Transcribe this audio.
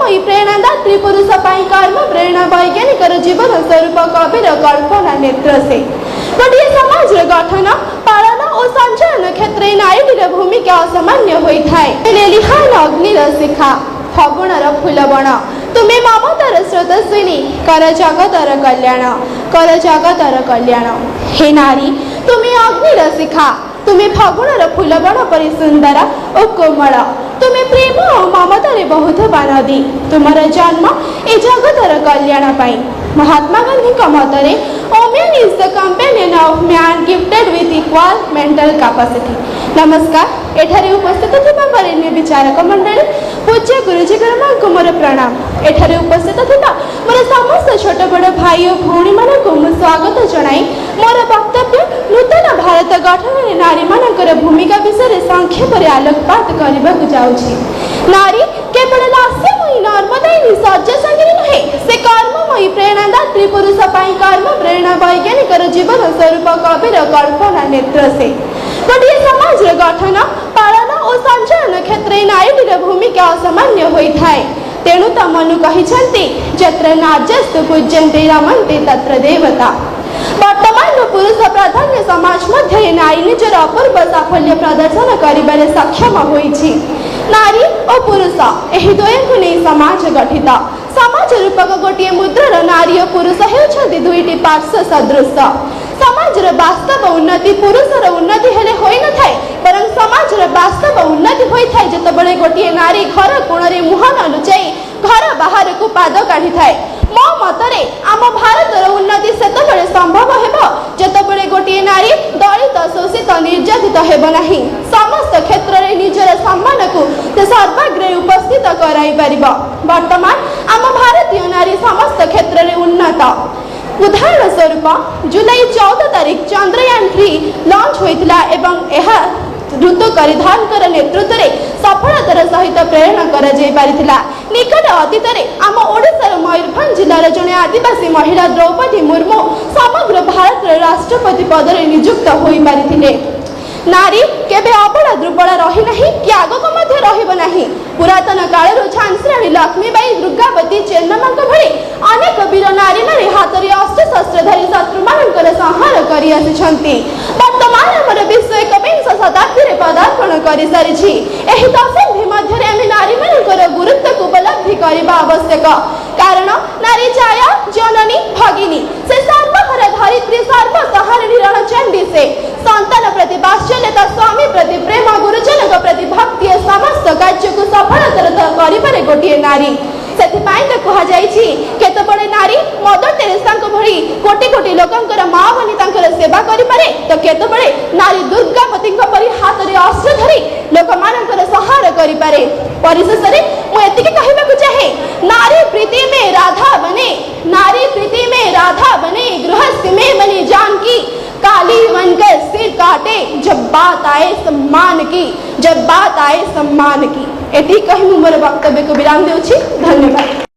कर्ममयी प्रेरणादात्री पुरुष पाई कर्म प्रेरणा वैज्ञानिक जीवन स्वरूप कविर कल्पना नेत्र से गोटे समाज गठन पालन और संचालन क्षेत्र नारीर भूमिका असामान्य होता है। लिहान अग्निर शिखा फगुणर फूलबण तुम्हें ममतार स्रोतस्विनी कर जगतर कल्याण हे नारी तुम्हें अग्निर शिखा तुम्हें फगुणर फूलबण परि सुंदर और कोमल तुम्हें प्रेम और ममतार बहुत नदी तुमर जन्म ए जगतर कल्याण पाई। महात्मा गांधी मतरे women is the companion of man gifted with equal mental capacity. नमस्कार एठारे उपस्थित थिबा वरेण्य विचारक मंडली पूज्य गुरुजी गुरुमा को मोर प्रणाम। एठारे उपस्थित थिबा मोर समस्त छोट बड़ भाई और भौणी मानक मु स्वागत जणाई मोर वक्तव्य नूतन भारत गठन में नारी मानकर भूमिका विषय संक्षेप में आलोकपात करने जाऊँगी। नारी केवल लास्यमयी नर्मदायिनी शଯ୍या संगिनी नुहे से कर्ममयी प्रेरणादात्री पुरुष पाई कर्म प्रेरणा वैज्ञानिक जीवन स्वरूप कविर कल्पना नेत्र से गोटे समाज गठन पालन और संचालन क्षेत्र नारीर भूमिका असामान्य होता है। तेणु तो मनु कही जत्र नार्यस्तु पूज्यन्ते रमन्ते तत्र देवता। वर्तमान पुरुष प्राधान्य समाज मध्य नारी निजर अपूर्व साफल्य प्रदर्शन करिबारे सक्षम होइछि। नारी और पुरुष एही द्वयंकु नहीं समाज गठित। समाज रूपक गोटे मुद्रार नारी और पुरुष हेउछन्ति दुईटी पार्श्व सदृश। समाजर वास्तव उन्नति पुरुषर उन्नति हेले होई न थाए बरं समाजर वास्तव उन्नति होई थाए जतबेले गोटे नारी घर कोणरे मुह न लुचाई घर बाहर को पाद काढ़ी थाए। मो मतरे आम भारतर उन्नति सेतबेले संभव हेबो जतबेले गोटे नारी दलित शोषित निर्यातित हेबो नाही। समस्त क्षेत्र रे निजर सम्मान को से सर्वाग्रे उपस्थित कराई परिबो। वर्तमान आम भारतीय नारी समस्त क्षेत्र रे उन्नत। उदाहरण स्वरूप जुलाई 14 तारीख चंद्रयान-3 लॉन्च होइतिला एवं यह ऋतु करिधानकर नेतृत्व में सफलतार सहित प्रेरण करा जाय पारिथिला। निकट अतीत में आम ओडिशार मयूरभंज जिलार जड़े आदिवासी महिला द्रौपदी मुर्मू समग्र भारत राष्ट्रपति पद में नियुक्त होई पारिथिले। नारी केबे अबला दुर्बल रही नहीं कि आगक मध्य रहिबो नहीं। पुरातन कालरू झांसी रानी लक्ष्मीबाई दुर्गावती चेन्नम्मा भली अनेक वीर नारी मारी हाथ में अस्त्र शस्त्र धरी शत्रु मानकर संहार करि आसिछन्ति। वर्तमान हमर विश्व 21 शताब्दी रे पदार्पण करि सारिछि। एही दशंधि मध्य आम नारी मानकर गुरुत्व को उपलब्धि करबा आवश्यक। कारण नारी छाया जननी भगिनी से सर्वहर धरित्री सर्वसहारिणी रणचंडी से संतान प्रति वात्सल्यता स्वामी प्रति प्रेम गुरुजन प्रति भक्ति समस्त कार्य को सफलतार करिबारे गोटे नारी। सेथिपाई तो कहा जाइछि केतबळे नारी मदर टेरेसा भली कोटी कोटी लोकंकर मां बनी तांकर सेवा करि पारे तो केतबळे नारी दुर्गावती परि हाथ रे अस्त्र धरी लोक मानकर सहार करि पारे। परिशेष रे मु एतिके कहिबाकु चाहे नारी प्रीति में राधा बने नारी प्रीति में राधा बने गृहस्थी में बनी जानकी काली बनकर सिर काटे जब बात आए सम्मान की। एति कहि मोर वक्तव्य को विराम देउछि। धन्यवाद।